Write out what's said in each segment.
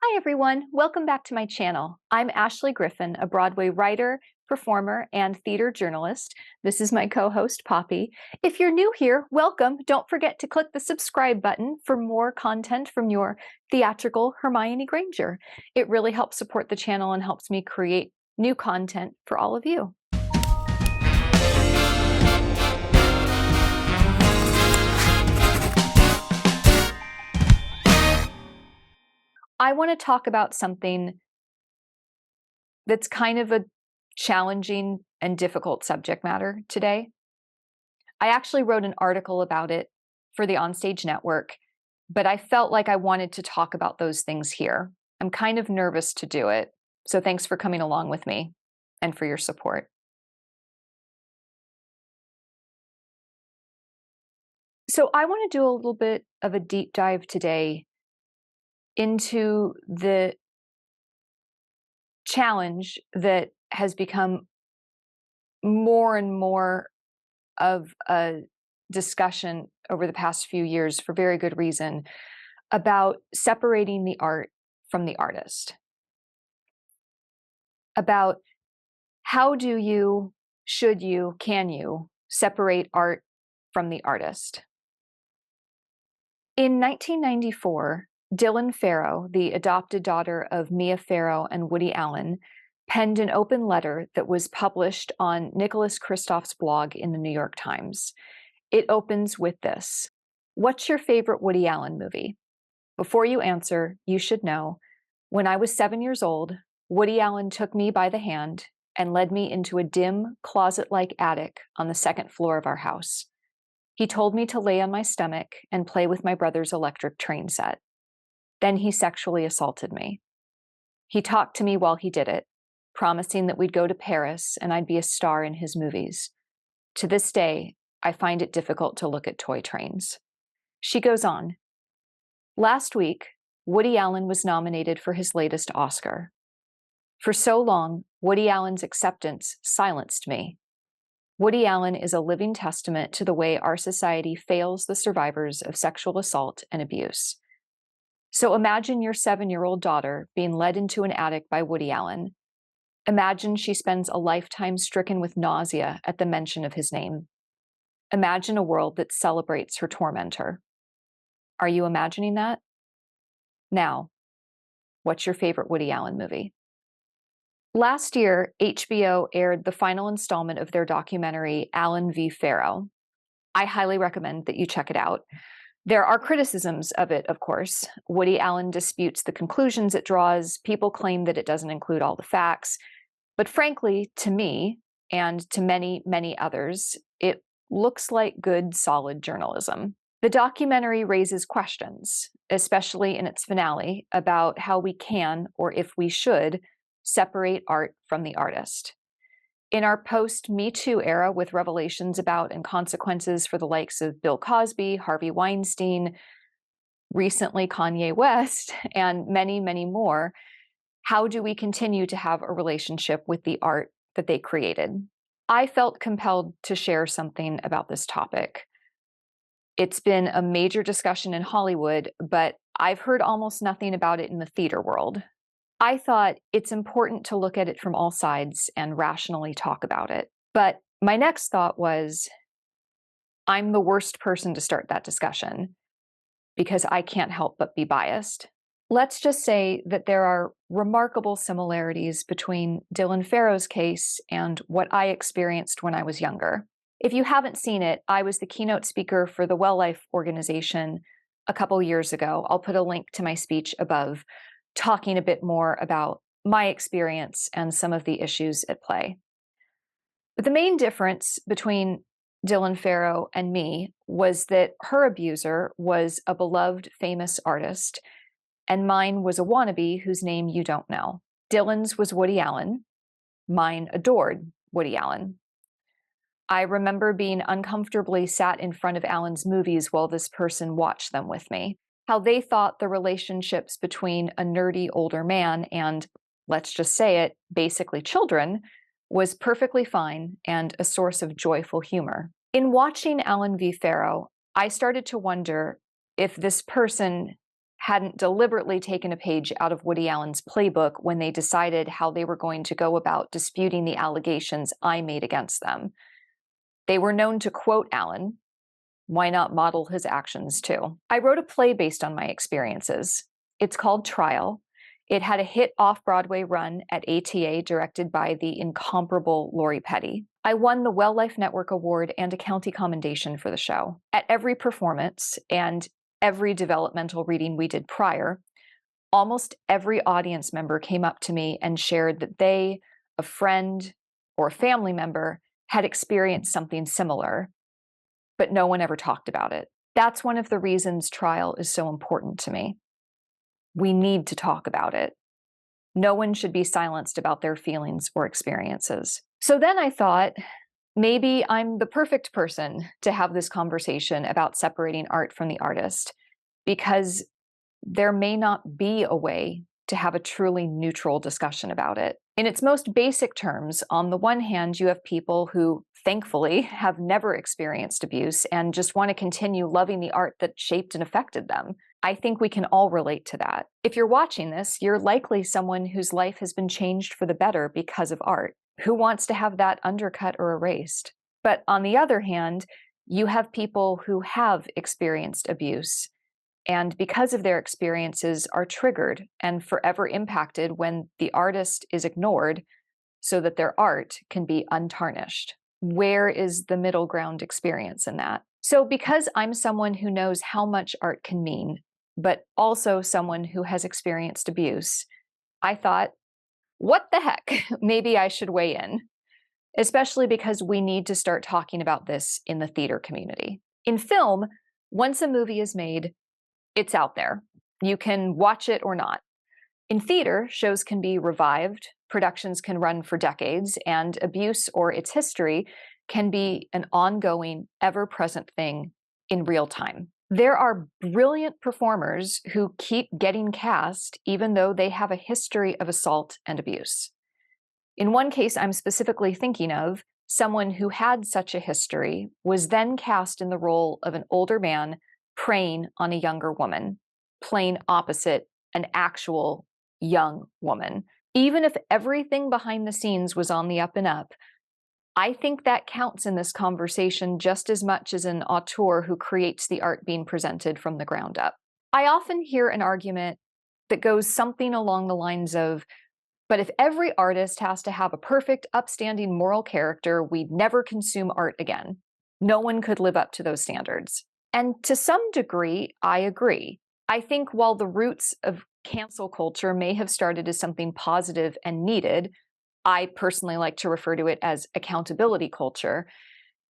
Hi everyone, welcome back to my channel. I'm Ashley Griffin, a Broadway writer, performer, and theater journalist. This is my co-host, Poppy. If you're new here, welcome. Don't forget to click the subscribe button for more content from your theatrical Hermione Granger. It really helps support the channel and helps me create new content for all of you. I want to talk about something that's kind of a challenging and difficult subject matter today. I actually wrote an article about it for the Onstage Network, but I felt like I wanted to talk about those things here. I'm kind of nervous to do it, so thanks for coming along with me and for your support. So I want to do a little bit of a deep dive today into the challenge that has become more and more of a discussion over the past few years, for very good reason, about separating the art from the artist. About how do you, should you, can you separate art from the artist? In 1994, Dylan Farrow, the adopted daughter of Mia Farrow and Woody Allen, penned an open letter that was published on Nicholas Kristof's blog in the New York Times. It opens with this: "What's your favorite Woody Allen movie? Before you answer, you should know, when I was 7 years old, Woody Allen took me by the hand and led me into a dim, closet-like attic on the second floor of our house. He told me to lay on my stomach and play with my brother's electric train set. Then he sexually assaulted me. He talked to me while he did it, promising that we'd go to Paris and I'd be a star in his movies. To this day, I find it difficult to look at toy trains." She goes on, "Last week, Woody Allen was nominated for his latest Oscar. For so long, Woody Allen's acceptance silenced me. Woody Allen is a living testament to the way our society fails the survivors of sexual assault and abuse. So imagine your 7-year-old daughter being led into an attic by Woody Allen. Imagine she spends a lifetime stricken with nausea at the mention of his name. Imagine a world that celebrates her tormentor. Are you imagining that? Now, what's your favorite Woody Allen movie?" Last year, HBO aired the final installment of their documentary, Allen v. Farrow. I highly recommend that you check it out. There are criticisms of it, of course. Woody Allen disputes the conclusions it draws. People claim that it doesn't include all the facts. But frankly, to me, and to many, many others, it looks like good, solid journalism. The documentary raises questions, especially in its finale, about how we can, or if we should, separate art from the artist. In our post-Me Too era, with revelations about and consequences for the likes of Bill Cosby, Harvey Weinstein, recently Kanye West, and many, many more, how do we continue to have a relationship with the art that they created? I felt compelled to share something about this topic. It's been a major discussion in Hollywood, but I've heard almost nothing about it in the theater world. I thought it's important to look at it from all sides and rationally talk about it. But my next thought was, I'm the worst person to start that discussion because I can't help but be biased. Let's just say that there are remarkable similarities between Dylan Farrow's case and what I experienced when I was younger. If you haven't seen it, I was the keynote speaker for the Well Life organization a couple years ago. I'll put a link to my speech above, talking a bit more about my experience and some of the issues at play. But the main difference between Dylan Farrow and me was that her abuser was a beloved, famous artist, and mine was a wannabe whose name you don't know. Dylan's was Woody Allen. Mine adored Woody Allen. I remember being uncomfortably sat in front of Allen's movies while this person watched them with me. How they thought the relationships between a nerdy older man and, let's just say it, basically children, was perfectly fine and a source of joyful humor. In watching Allen v. Farrow, I started to wonder if this person hadn't deliberately taken a page out of Woody Allen's playbook when they decided how they were going to go about disputing the allegations I made against them. They were known to quote Allen. Why not model his actions too? I wrote a play based on my experiences. It's called Trial. It had a hit off-Broadway run at ATA directed by the incomparable Lori Petty. I won the Well Life Network Award and a county commendation for the show. At every performance and every developmental reading we did prior, almost every audience member came up to me and shared that they, a friend, or a family member had experienced something similar, but no one ever talked about it. That's one of the reasons Trial is so important to me. We need to talk about it. No one should be silenced about their feelings or experiences. So then I thought, maybe I'm the perfect person to have this conversation about separating art from the artist, because there may not be a way to have a truly neutral discussion about it. In its most basic terms, on the one hand, you have people who, thankfully, have never experienced abuse and just want to continue loving the art that shaped and affected them. I think we can all relate to that. If you're watching this, you're likely someone whose life has been changed for the better because of art. Who wants to have that undercut or erased? But on the other hand, you have people who have experienced abuse, and because of their experiences are triggered and forever impacted when the artist is ignored so that their art can be untarnished. Where is the middle ground experience in that? So because I'm someone who knows how much art can mean, but also someone who has experienced abuse, I thought, what the heck? Maybe I should weigh in, especially because we need to start talking about this in the theater community. In film, once a movie is made, it's out there. You can watch it or not. In theater, shows can be revived, productions can run for decades, and abuse or its history can be an ongoing, ever-present thing in real time. There are brilliant performers who keep getting cast even though they have a history of assault and abuse. In one case I'm specifically thinking of, someone who had such a history was then cast in the role of an older man preying on a younger woman, playing opposite an actual young woman. Even if everything behind the scenes was on the up and up, I think that counts in this conversation just as much as an auteur who creates the art being presented from the ground up. I often hear an argument that goes something along the lines of, but if every artist has to have a perfect, upstanding moral character, we'd never consume art again. No one could live up to those standards. And to some degree, I agree. I think while the roots of cancel culture may have started as something positive and needed, I personally like to refer to it as accountability culture,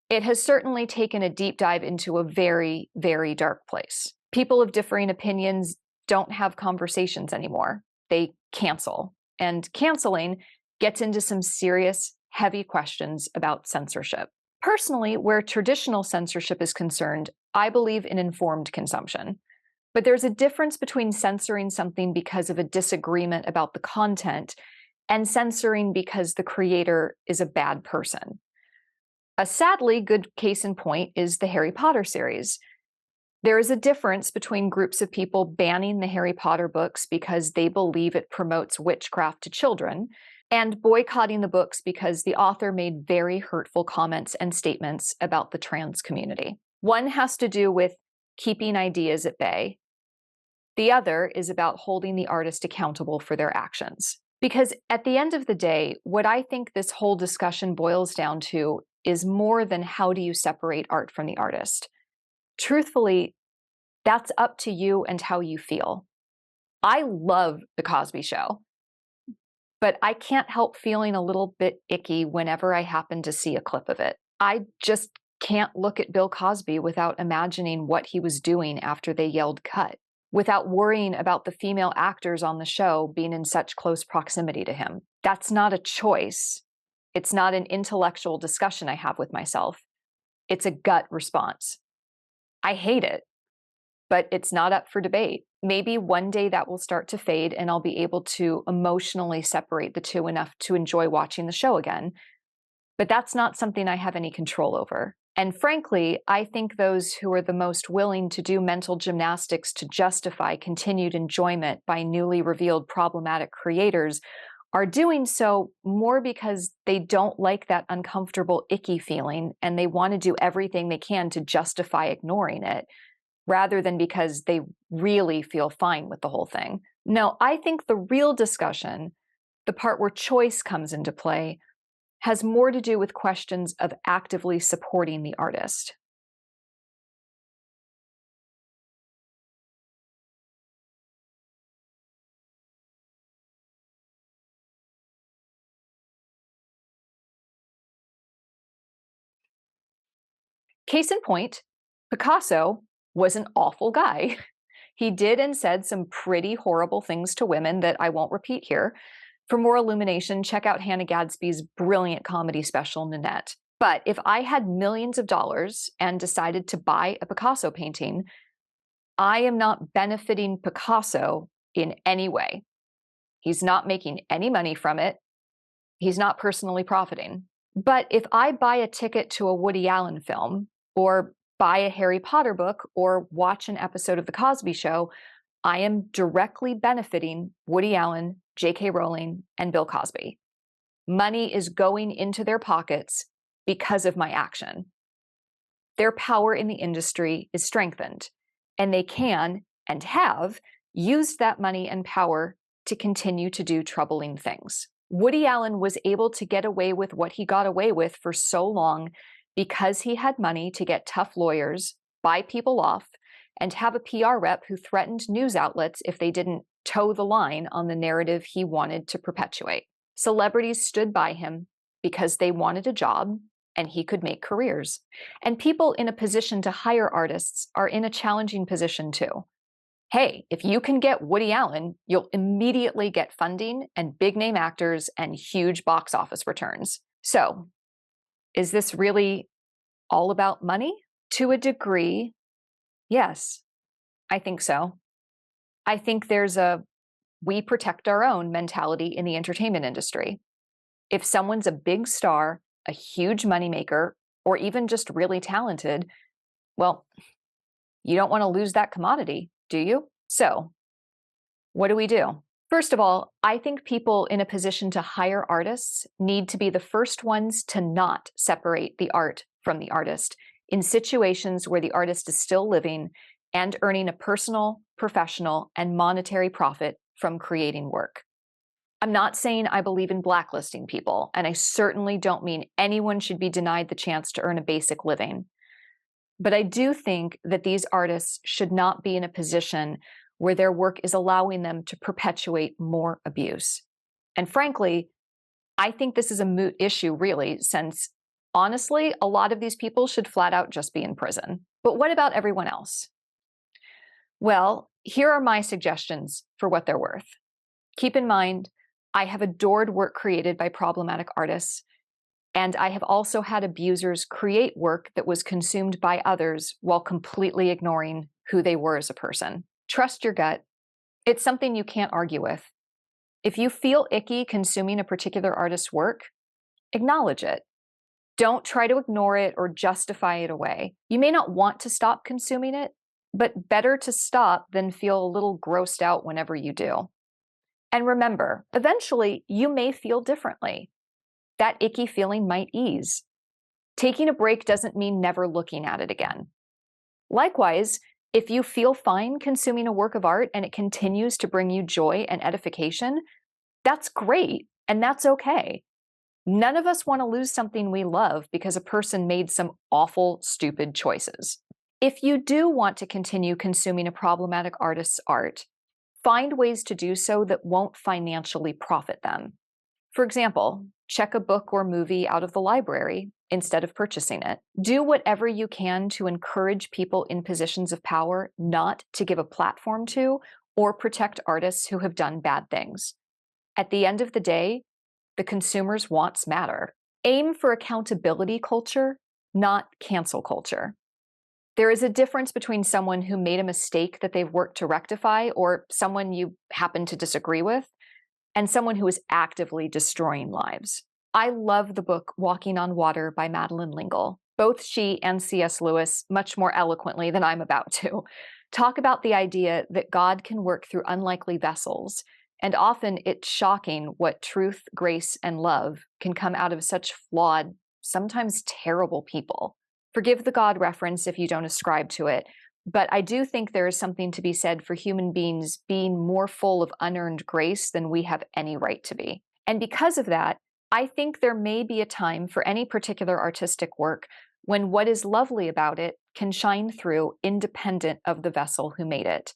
it has certainly taken a deep dive into a very, very dark place. People of differing opinions don't have conversations anymore. They cancel. And canceling gets into some serious, heavy questions about censorship. Personally, where traditional censorship is concerned, I believe in informed consumption. But there's a difference between censoring something because of a disagreement about the content and censoring because the creator is a bad person. A sadly good case in point is the Harry Potter series. There is a difference between groups of people banning the Harry Potter books because they believe it promotes witchcraft to children, and boycotting the books because the author made very hurtful comments and statements about the trans community. One has to do with keeping ideas at bay. The other is about holding the artist accountable for their actions. Because at the end of the day, what I think this whole discussion boils down to is more than how do you separate art from the artist. Truthfully, that's up to you and how you feel. I love The Cosby Show, but I can't help feeling a little bit icky whenever I happen to see a clip of it. I just can't look at Bill Cosby without imagining what he was doing after they yelled cut, without worrying about the female actors on the show being in such close proximity to him. That's not a choice. It's not an intellectual discussion I have with myself. It's a gut response. I hate it, but it's not up for debate. Maybe one day that will start to fade and I'll be able to emotionally separate the two enough to enjoy watching the show again. But that's not something I have any control over. And frankly, I think those who are the most willing to do mental gymnastics to justify continued enjoyment by newly revealed problematic creators are doing so more because they don't like that uncomfortable, icky feeling, and they want to do everything they can to justify ignoring it, rather than because they really feel fine with the whole thing. No, I think the real discussion, the part where choice comes into play, has more to do with questions of actively supporting the artist. Case in point, Picasso was an awful guy. He did and said some pretty horrible things to women that I won't repeat here. For more illumination, check out Hannah Gadsby's brilliant comedy special, Nanette. But if I had millions of dollars and decided to buy a Picasso painting, I am not benefiting Picasso in any way. He's not making any money from it. He's not personally profiting. But if I buy a ticket to a Woody Allen film, or buy a Harry Potter book, or watch an episode of The Cosby Show, I am directly benefiting Woody Allen, J.K. Rowling, and Bill Cosby. Money is going into their pockets because of my action. Their power in the industry is strengthened, and they can and have used that money and power to continue to do troubling things. Woody Allen was able to get away with what he got away with for so long because he had money to get tough lawyers, buy people off, and have a PR rep who threatened news outlets if they didn't toe the line on the narrative he wanted to perpetuate. Celebrities stood by him because they wanted a job and he could make careers. And people in a position to hire artists are in a challenging position too. Hey, if you can get Woody Allen, you'll immediately get funding and big name actors and huge box office returns. So, is this really all about money? To a degree, yes, I think so. I think there's a we protect our own mentality in the entertainment industry. If someone's a big star, a huge moneymaker, or even just really talented, well, you don't want to lose that commodity, do you? So, what do we do? First of all, I think people in a position to hire artists need to be the first ones to not separate the art from the artist in situations where the artist is still living and earning a personal, professional, and monetary profit from creating work. I'm not saying I believe in blacklisting people, and I certainly don't mean anyone should be denied the chance to earn a basic living. But I do think that these artists should not be in a position where their work is allowing them to perpetuate more abuse. And frankly, I think this is a moot issue, really, since honestly, a lot of these people should flat out just be in prison. But what about everyone else? Well, here are my suggestions for what they're worth. Keep in mind, I have adored work created by problematic artists, and I have also had abusers create work that was consumed by others while completely ignoring who they were as a person. Trust your gut. It's something you can't argue with. If you feel icky consuming a particular artist's work, acknowledge it. Don't try to ignore it or justify it away. You may not want to stop consuming it, but better to stop than feel a little grossed out whenever you do. And remember, eventually you may feel differently. That icky feeling might ease. Taking a break doesn't mean never looking at it again. Likewise, if you feel fine consuming a work of art and it continues to bring you joy and edification, that's great, and that's okay. None of us want to lose something we love because a person made some awful, stupid choices. If you do want to continue consuming a problematic artist's art, find ways to do so that won't financially profit them. For example, check a book or movie out of the library instead of purchasing it. Do whatever you can to encourage people in positions of power not to give a platform to or protect artists who have done bad things. At the end of the day, the consumer's wants matter. Aim for accountability culture, not cancel culture. There is a difference between someone who made a mistake that they've worked to rectify, or someone you happen to disagree with, and someone who is actively destroying lives. I love the book Walking on Water by Madeleine L'Engle. Both she and C.S. Lewis, much more eloquently than I'm about to, talk about the idea that God can work through unlikely vessels, and often it's shocking what truth, grace, and love can come out of such flawed, sometimes terrible people. Forgive the God reference if you don't ascribe to it, but I do think there is something to be said for human beings being more full of unearned grace than we have any right to be. And because of that, I think there may be a time for any particular artistic work when what is lovely about it can shine through independent of the vessel who made it.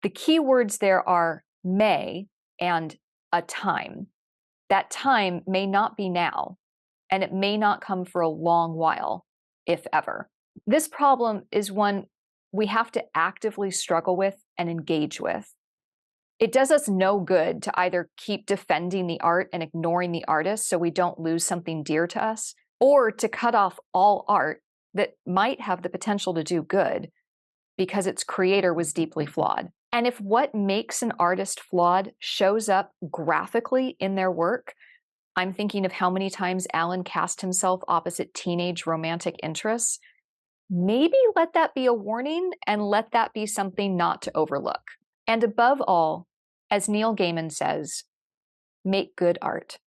The key words there are may and a time. That time may not be now, and it may not come for a long while, if ever. This problem is one we have to actively struggle with and engage with. It does us no good to either keep defending the art and ignoring the artist so we don't lose something dear to us, or to cut off all art that might have the potential to do good because its creator was deeply flawed. And if what makes an artist flawed shows up graphically in their work, I'm thinking of how many times Alan cast himself opposite teenage romantic interests, maybe let that be a warning and let that be something not to overlook. And above all, as Neil Gaiman says, make good art.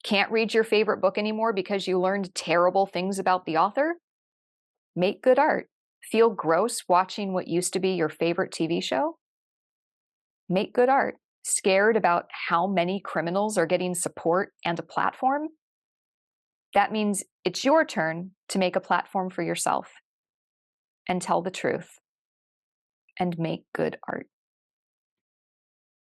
Can't read your favorite book anymore because you learned terrible things about the author? Make good art. Feel gross watching what used to be your favorite TV show? Make good art. Scared about how many criminals are getting support and a platform? That means it's your turn to make a platform for yourself and tell the truth and make good art.